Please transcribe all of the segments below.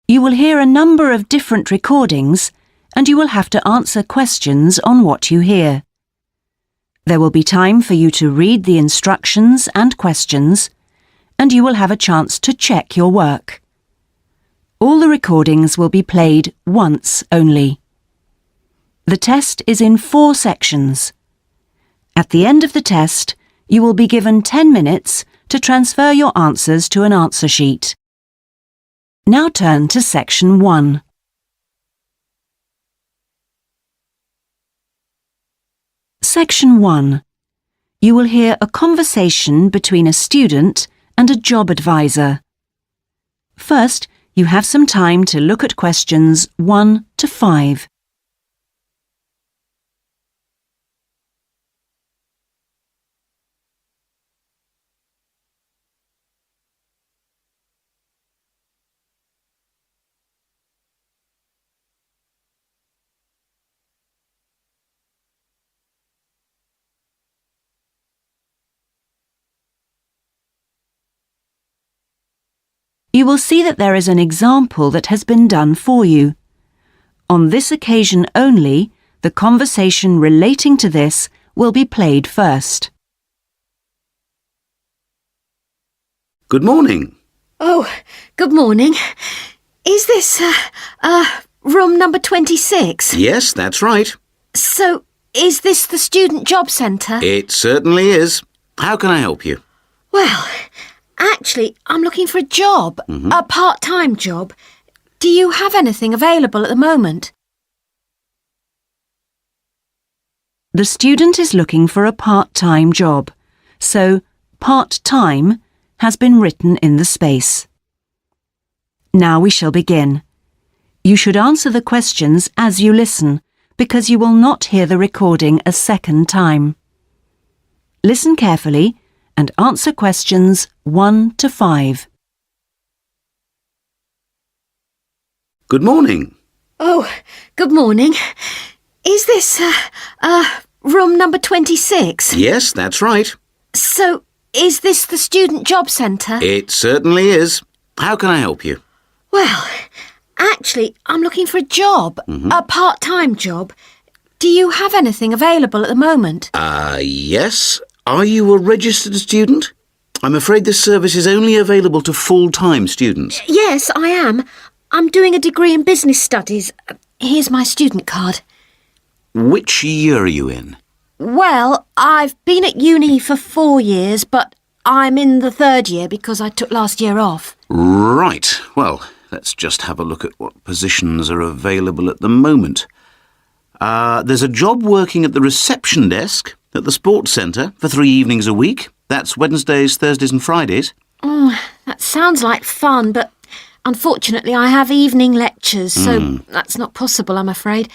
You will hear a number of different recordings and you will have to answer questions on what you hear. There will be time for you to read the instructions and questions, and you will have a chance to check your work. All the recordings will be played once only. The test is in 4 sections. At the end of the test, you will be given 10 minutes to transfer your answers to an answer sheet. Now turn to Section 1. Section 1. You will hear a conversation between a student and a job advisor. First, you have some time to look at questions 1 to 5. You will see that there is an example that has been done for you. On this occasion only, the conversation relating to this will be played first. Good morning. Oh, good morning. Is this, room number 26? Yes, that's right. So, is this the Student Job Centre? It certainly is. How can I help you? Well, actually, I'm looking for a job, a part-time job. Do you have anything available at the moment? The student is looking for a part-time job, so part-time has been written in the space. Now we shall begin. You should answer the questions as you listen, because you will not hear the recording a second time. Listen carefully and answer questions 1 to 5. Good morning. Oh, good morning. Is this, room number 26? Yes, that's right. So, is this the Student Job Centre? It certainly is. How can I help you? Well, actually, I'm looking for a job, a part-time job. Do you have anything available at the moment? Yes. Are you a registered student? I'm afraid this service is only available to full-time students. Yes, I am. I'm doing a degree in business studies. Here's my student card. Which year are you in? Well, I've been at uni for 4 years, but I'm in the 3rd year because I took last year off. Right. Well, let's just have a look at what positions are available at the moment. There's a job working at the reception desk at the sports centre for 3 evenings a week. That's Wednesdays, Thursdays and Fridays. Oh, that sounds like fun, but unfortunately I have evening lectures, so that's not possible, I'm afraid.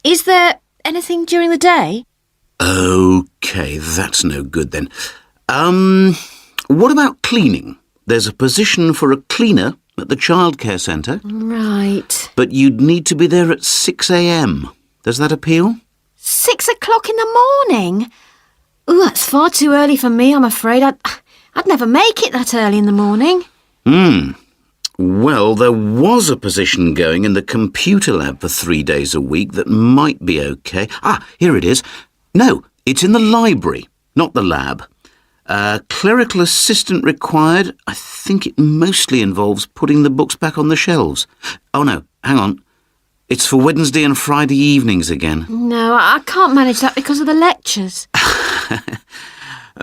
Is there anything during the day? OK, that's no good then. What about cleaning? There's a position for a cleaner at the childcare centre. Right. But you'd need to be there at 6 a.m. Does that appeal? 6 o'clock in the morning? Ooh, that's far too early for me, I'm afraid. I'd never make it that early in the morning. Well, there was a position going in the computer lab for 3 days a week that might be OK. Here it is. No, it's in the library, not the lab. Clerical assistant required. I think it mostly involves putting the books back on the shelves. Oh, no, hang on. It's for Wednesday and Friday evenings again. No, I can't manage that because of the lectures.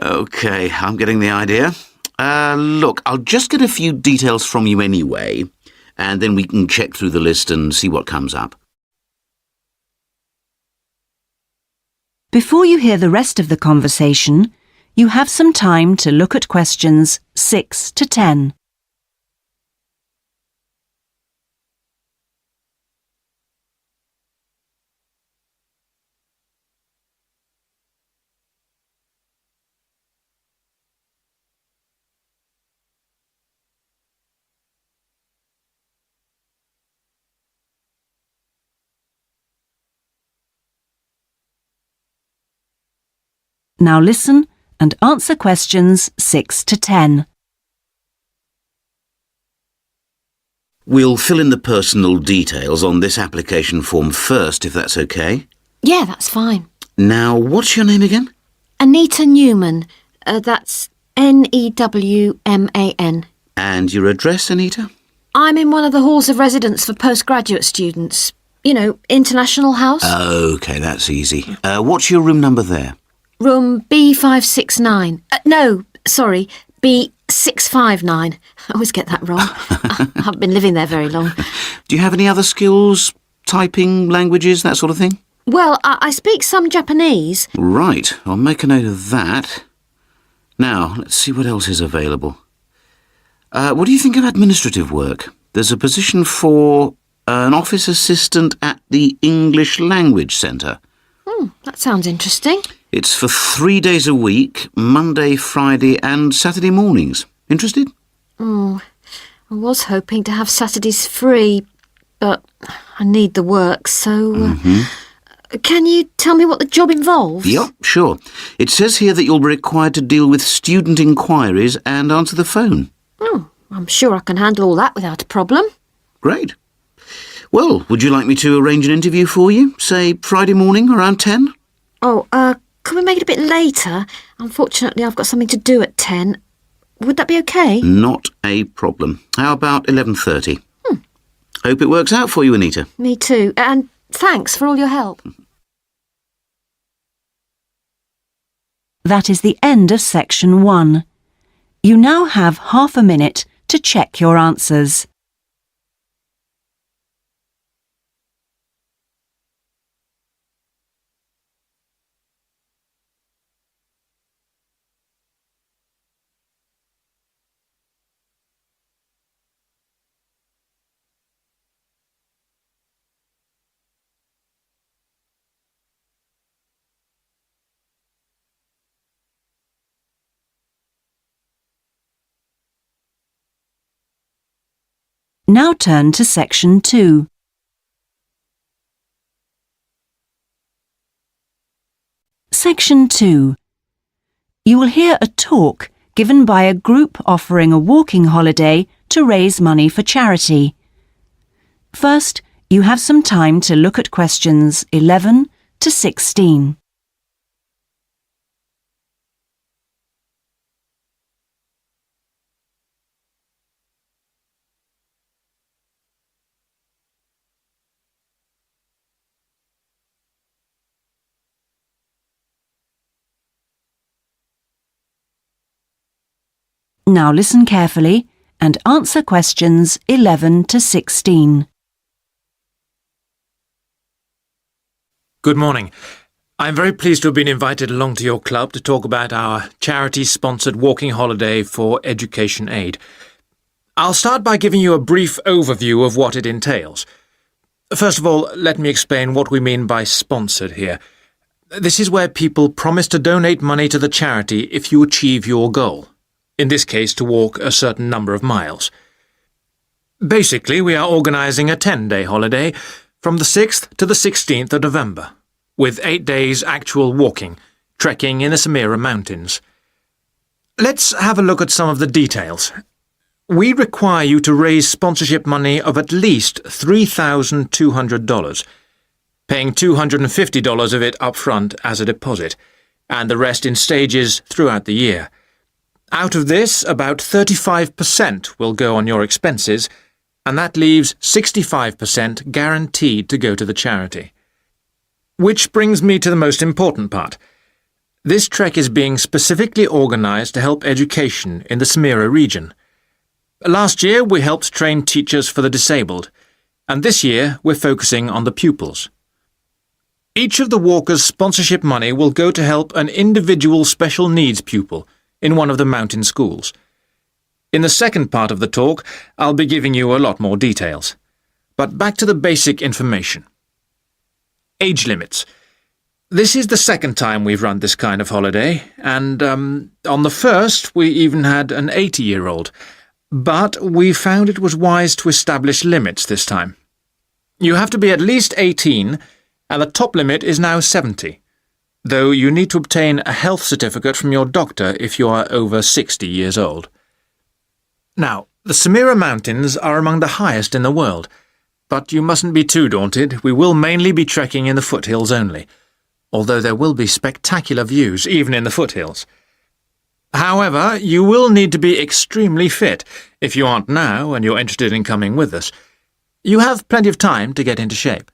OK, I'm getting the idea. Look, I'll just get a few details from you anyway, and then we can check through the list and see what comes up. Before you hear the rest of the conversation, you have some time to look at questions 6 to 10. Now listen and answer questions 6 to 10. We'll fill in the personal details on this application form first, if that's okay. Yeah, that's fine. Now, what's your name again? Anita Newman. That's Newman. And your address, Anita? I'm in one of the halls of residence for postgraduate students. You know, International House. OK, that's easy. What's your room number there? Room B569. No, sorry, B659. I always get that wrong. I haven't been living there very long. Do you have any other skills? Typing, languages, that sort of thing? Well, I speak some Japanese. Right, I'll make a note of that. Now, let's see what else is available. What do you think of administrative work? There's a position for an office assistant at the English Language Centre. That sounds interesting. It's for 3 days a week, Monday, Friday and Saturday mornings. Interested? I was hoping to have Saturdays free, but I need the work, so... Can you tell me what the job involves? Yep, sure. It says here that you'll be required to deal with student inquiries and answer the phone. I'm sure I can handle all that without a problem. Great. Well, would you like me to arrange an interview for you? Say Friday morning around 10? Can we make it a bit later? Unfortunately, I've got something to do at 10. Would that be okay? Not a problem. How about 11:30? Hope it works out for you, Anita. Me too. And thanks for all your help. That is the end of section 1. You now have half a minute to check your answers. Now turn to section 2. Section 2. You will hear a talk given by a group offering a walking holiday to raise money for charity. First, you have some time to look at questions 11 to 16. Now listen carefully and answer questions 11 to 16. Good morning. I'm very pleased to have been invited along to your club to talk about our charity-sponsored walking holiday for education aid. I'll start by giving you a brief overview of what it entails. First of all, let me explain what we mean by sponsored here. This is where people promise to donate money to the charity if you achieve your goal. In this case, to walk a certain number of miles. Basically, we are organising a 10-day holiday from the 6th to the 16th of November, with 8 days actual walking, trekking in the Samira Mountains. Let's have a look at some of the details. We require you to raise sponsorship money of at least $3,200, paying $250 of it up front as a deposit, and the rest in stages throughout the year. Out of this, about 35% will go on your expenses, and that leaves 65% guaranteed to go to the charity. Which brings me to the most important part. This trek is being specifically organised to help education in the Samira region. Last year, we helped train teachers for the disabled, and this year we're focusing on the pupils. Each of the walkers' sponsorship money will go to help an individual special needs pupil in one of the mountain schools. In the second part of the talk, I'll be giving you a lot more details. But back to the basic information. Age limits. This is the second time we've run this kind of holiday, and on the first we even had an 80-year-old. But we found it was wise to establish limits this time. You have to be at least 18, and the top limit is now 70. Though you need to obtain a health certificate from your doctor if you are over 60 years old. Now, The Samira Mountains are among the highest in the world, but you mustn't be too daunted. We will mainly be trekking in the foothills only, although there will be spectacular views even in the foothills. However, you will need to be extremely fit if you aren't now and you're interested in coming with us. You have plenty of time to get into shape.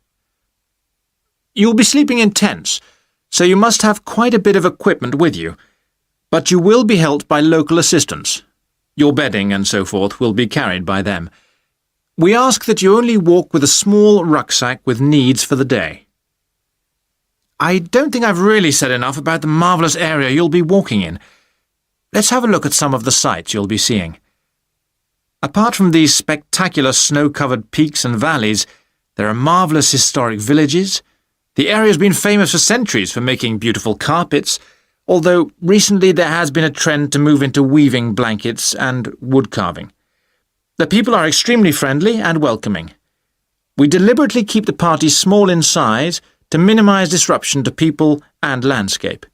You'll be sleeping in tents, so you must have quite a bit of equipment with you, but you will be helped by local assistants. Your bedding and so forth will be carried by them. We ask that you only walk with a small rucksack with needs for the day. I don't think I've really said enough about the marvellous area you'll be walking in. Let's have a look at some of the sights you'll be seeing. Apart from these spectacular snow-covered peaks and valleys, there are marvellous historic villages. The area's been famous for centuries for making beautiful carpets, although recently there has been a trend to move into weaving blankets and wood carving. The people are extremely friendly and welcoming. We deliberately keep the party small in size to minimise disruption to people and landscape.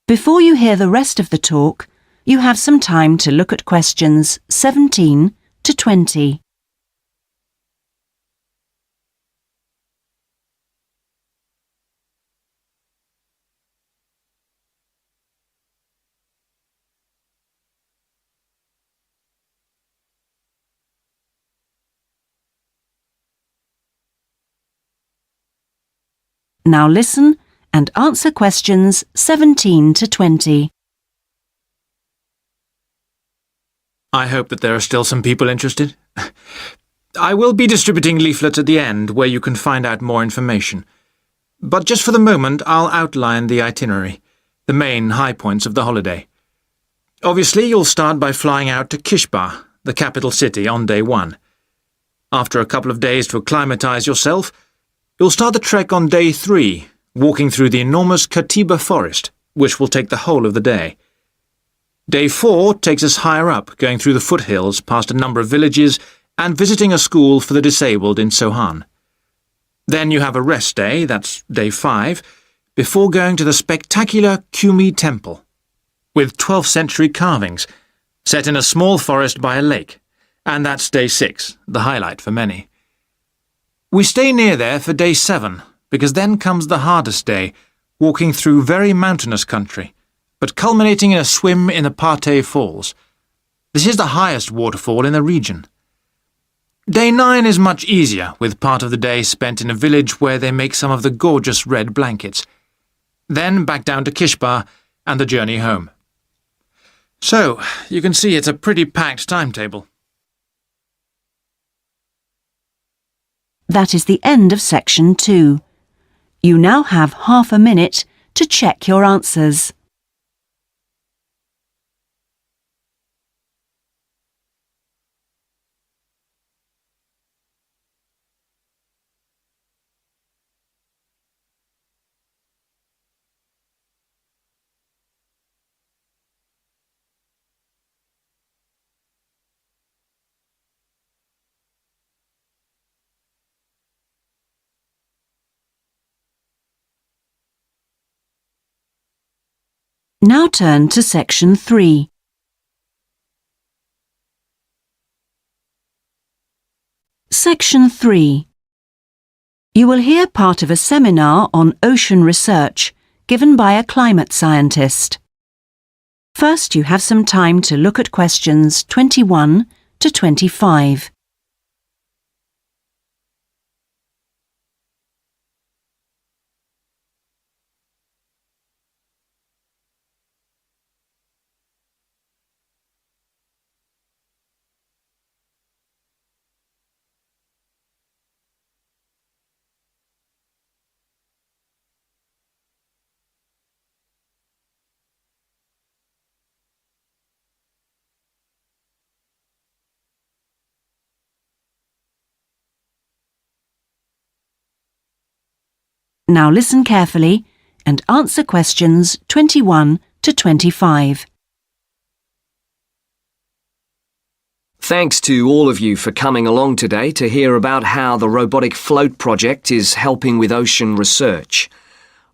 Before you hear the rest of the talk, you have some time to look at questions 17 to 20. Now listen and answer questions 17 to 20. I hope that there are still some people interested. I will be distributing leaflets at the end where you can find out more information. But just for the moment, I'll outline the itinerary, the main high points of the holiday. Obviously, you'll start by flying out to Kishba, the capital city, on day 1. After a couple of days to acclimatise yourself, you'll start the trek on day 3, walking through the enormous Katiba forest, which will take the whole of the day. Day 4 takes us higher up, going through the foothills past a number of villages and visiting a school for the disabled in Sohan. Then you have a rest day, that's day 5, before going to the spectacular Kumi Temple, with 12th century carvings, set in a small forest by a lake, and that's day 6, the highlight for many. We stay near there for day 7, because then comes the hardest day, walking through very mountainous country, but culminating in a swim in the Pate Falls. This is the highest waterfall in the region. Day 9 is much easier, with part of the day spent in a village where they make some of the gorgeous red blankets. Then back down to Kishba and the journey home. So, you can see it's a pretty packed timetable. That is the end of section 2. You now have half a minute to check your answers. Now turn to section 3. Section 3. You will hear part of a seminar on ocean research given by a climate scientist. First, you have some time to look at questions 21 to 25. Now listen carefully and answer questions 21 to 25. Thanks to all of you for coming along today to hear about how the robotic float project is helping with ocean research.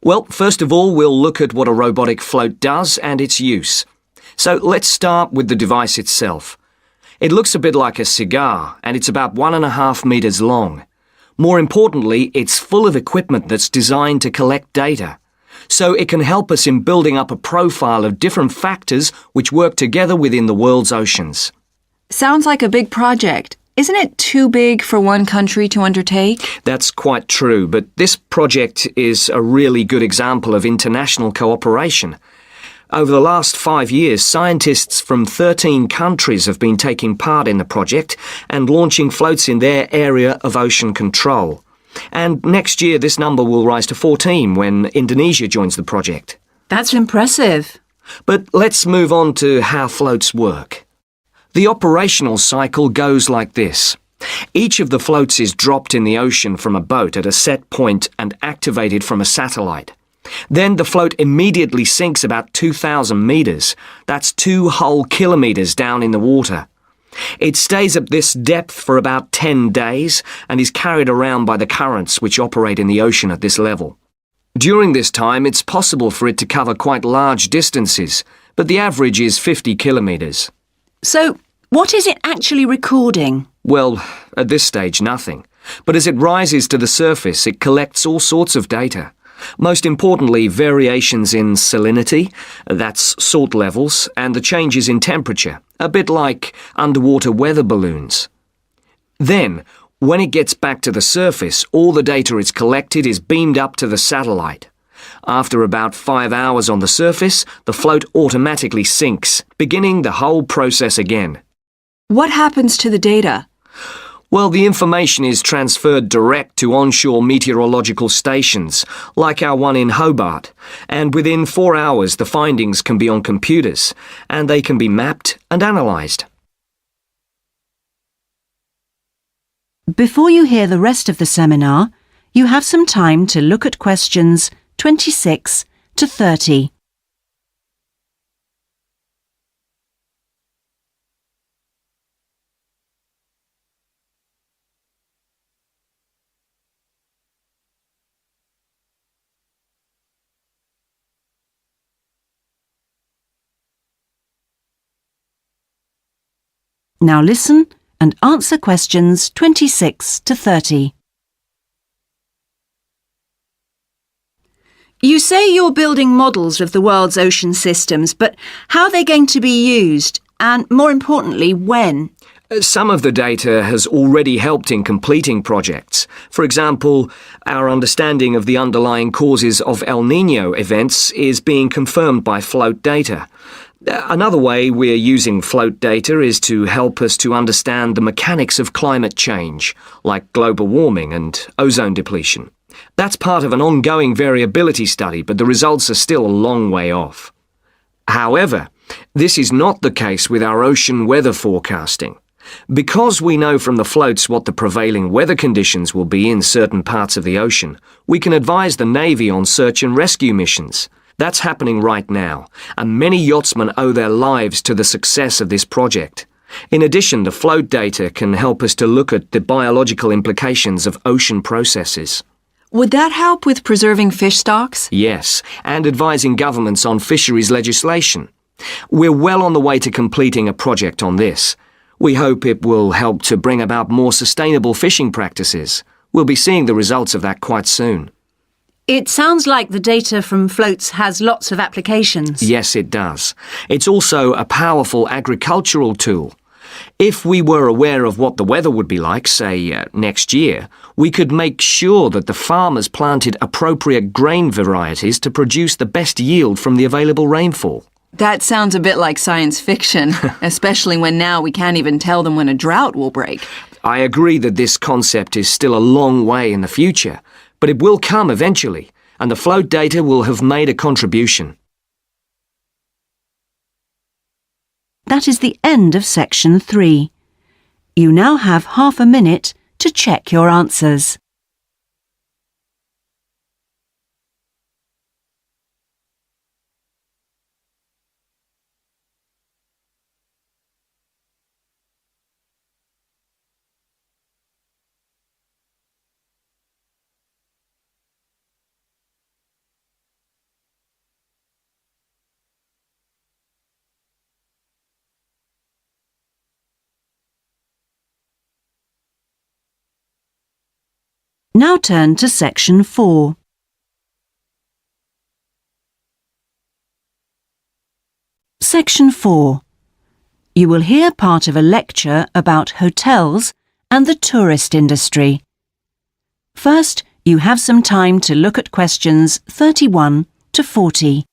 Well, first of all, we'll look at what a robotic float does and its use. So let's start with the device itself. It looks a bit like a cigar, and it's about 1.5 meters long. More importantly, it's full of equipment that's designed to collect data. So it can help us in building up a profile of different factors which work together within the world's oceans. Sounds like a big project. Isn't it too big for one country to undertake? That's quite true, but this project is a really good example of international cooperation. Over the last 5 years, scientists from 13 countries have been taking part in the project and launching floats in their area of ocean control. And next year this number will rise to 14 when Indonesia joins the project. That's impressive. But let's move on to how floats work. The operational cycle goes like this. Each of the floats is dropped in the ocean from a boat at a set point and activated from a satellite. Then the float immediately sinks about 2,000 meters. That's 2 whole kilometers down in the water. It stays at this depth for about 10 days and is carried around by the currents which operate in the ocean at this level. During this time, it's possible for it to cover quite large distances, but the average is 50 kilometers. So, what is it actually recording? Well, at this stage, nothing. But as it rises to the surface, it collects all sorts of data. Most importantly, variations in salinity, that's salt levels, and the changes in temperature, a bit like underwater weather balloons. Then, when it gets back to the surface, all the data it's collected is beamed up to the satellite. After about 5 hours on the surface, the float automatically sinks, beginning the whole process again. What happens to the data? Well, the information is transferred direct to onshore meteorological stations, like our one in Hobart, and within 4 hours the findings can be on computers, and they can be mapped and analysed. Before you hear the rest of the seminar, you have some time to look at questions 26 to 30. Now listen and answer questions 26 to 30. You say you're building models of the world's ocean systems, but how are they going to be used? And more importantly, when? Some of the data has already helped in completing projects. For example, our understanding of the underlying causes of El Niño events is being confirmed by float data. Another way we're using float data is to help us to understand the mechanics of climate change, like global warming and ozone depletion. That's part of an ongoing variability study, but the results are still a long way off. However, this is not the case with our ocean weather forecasting. Because we know from the floats what the prevailing weather conditions will be in certain parts of the ocean, we can advise the Navy on search and rescue missions. That's happening right now, and many yachtsmen owe their lives to the success of this project. In addition, the float data can help us to look at the biological implications of ocean processes. Would that help with preserving fish stocks? Yes, and advising governments on fisheries legislation. We're well on the way to completing a project on this. We hope it will help to bring about more sustainable fishing practices. We'll be seeing the results of that quite soon. It sounds like the data from floats has lots of applications. Yes, it does. It's also a powerful agricultural tool. If we were aware of what the weather would be like, say, next year, we could make sure that the farmers planted appropriate grain varieties to produce the best yield from the available rainfall. That sounds a bit like science fiction, especially when now we can't even tell them when a drought will break. I agree that this concept is still a long way in the future, but it will come eventually, and the float data will have made a contribution. That is the end of section 3. You now have half a minute to check your answers. Now turn to Section 4. Section 4. You will hear part of a lecture about hotels and the tourist industry. First, you have some time to look at questions 31 to 40.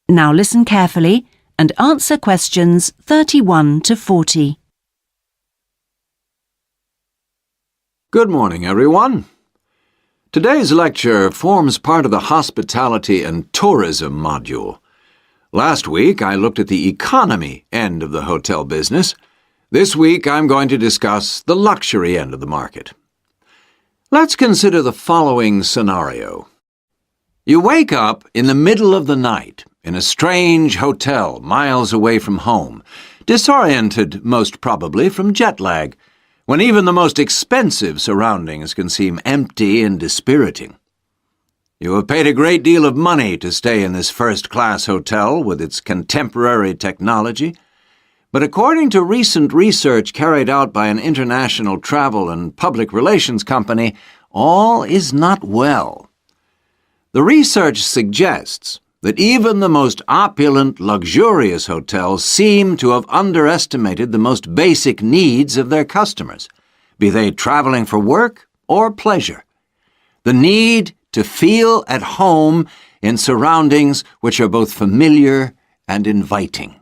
Now listen carefully and answer questions 31 to 40. Good morning, everyone. Today's lecture forms part of the Hospitality and Tourism module. Last week, I looked at the economy end of the hotel business. This week, I'm going to discuss the luxury end of the market. Let's consider the following scenario. You wake up in the middle of the night in a strange hotel miles away from home, disoriented most probably from jet lag, when even the most expensive surroundings can seem empty and dispiriting. You have paid a great deal of money to stay in this first-class hotel with its contemporary technology, but according to recent research carried out by an international travel and public relations company, all is not well. The research suggests that even the most opulent, luxurious hotels seem to have underestimated the most basic needs of their customers, be they traveling for work or pleasure. The need to feel at home in surroundings which are both familiar and inviting.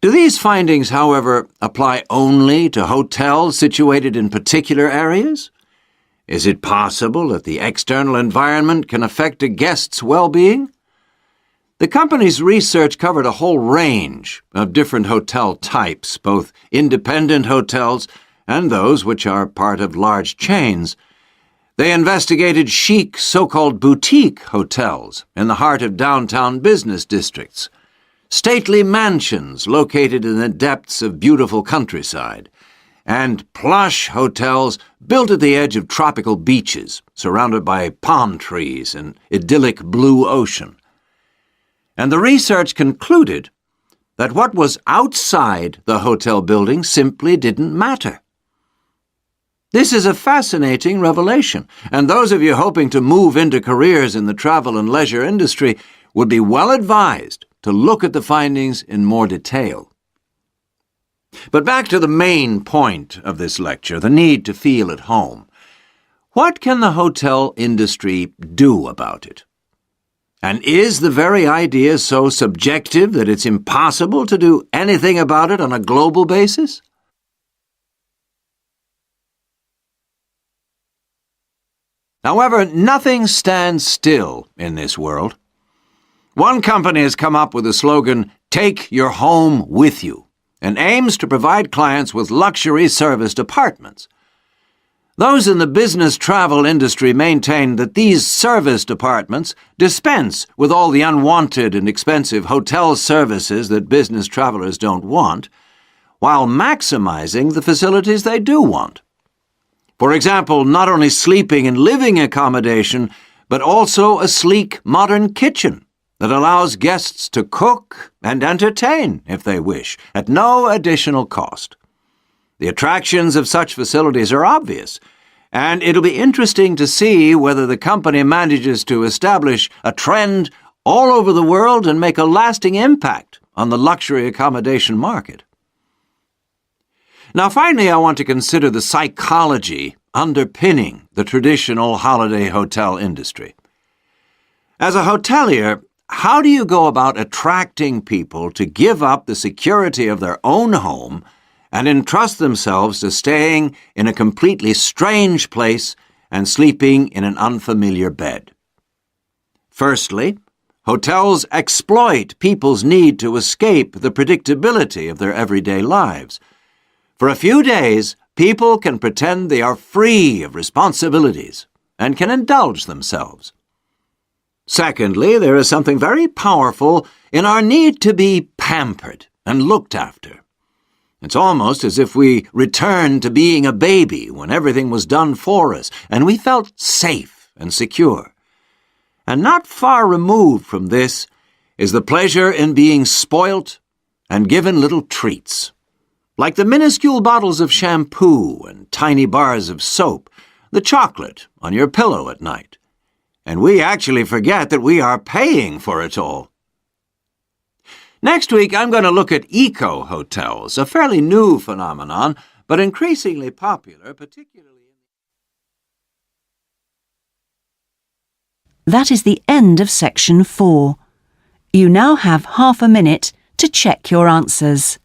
Do these findings, however, apply only to hotels situated in particular areas? Is it possible that the external environment can affect a guest's well-being? The company's research covered a whole range of different hotel types, both independent hotels and those which are part of large chains. They investigated chic so-called boutique hotels in the heart of downtown business districts, stately mansions located in the depths of beautiful countryside, and plush hotels built at the edge of tropical beaches, surrounded by palm trees and idyllic blue ocean. And the research concluded that what was outside the hotel building simply didn't matter. This is a fascinating revelation, and those of you hoping to move into careers in the travel and leisure industry would be well advised to look at the findings in more detail. But back to the main point of this lecture, the need to feel at home. What can the hotel industry do about it? And is the very idea so subjective that it's impossible to do anything about it on a global basis? However, nothing stands still in this world. One company has come up with the slogan, "Take your home with you," and aims to provide clients with luxury serviced apartments. Those in the business travel industry maintain that these serviced apartments dispense with all the unwanted and expensive hotel services that business travelers don't want, while maximizing the facilities they do want. For example, not only sleeping and living accommodation, but also a sleek modern kitchen that allows guests to cook and entertain, if they wish, at no additional cost. The attractions of such facilities are obvious, and it'll be interesting to see whether the company manages to establish a trend all over the world and make a lasting impact on the luxury accommodation market. Now, finally, I want to consider the psychology underpinning the traditional holiday hotel industry. As a hotelier, how do you go about attracting people to give up the security of their own home and entrust themselves to staying in a completely strange place and sleeping in an unfamiliar bed? Firstly, hotels exploit people's need to escape the predictability of their everyday lives. For a few days, people can pretend they are free of responsibilities and can indulge themselves. Secondly, there is something very powerful in our need to be pampered and looked after. It's almost as if we returned to being a baby when everything was done for us and we felt safe and secure. And not far removed from this is the pleasure in being spoilt and given little treats, like the minuscule bottles of shampoo and tiny bars of soap, the chocolate on your pillow at night. And we actually forget that we are paying for it all. Next week, I'm going to look at eco-hotels, a fairly new phenomenon, but increasingly popular, particularly... That is the end of section 4. You now have half a minute to check your answers.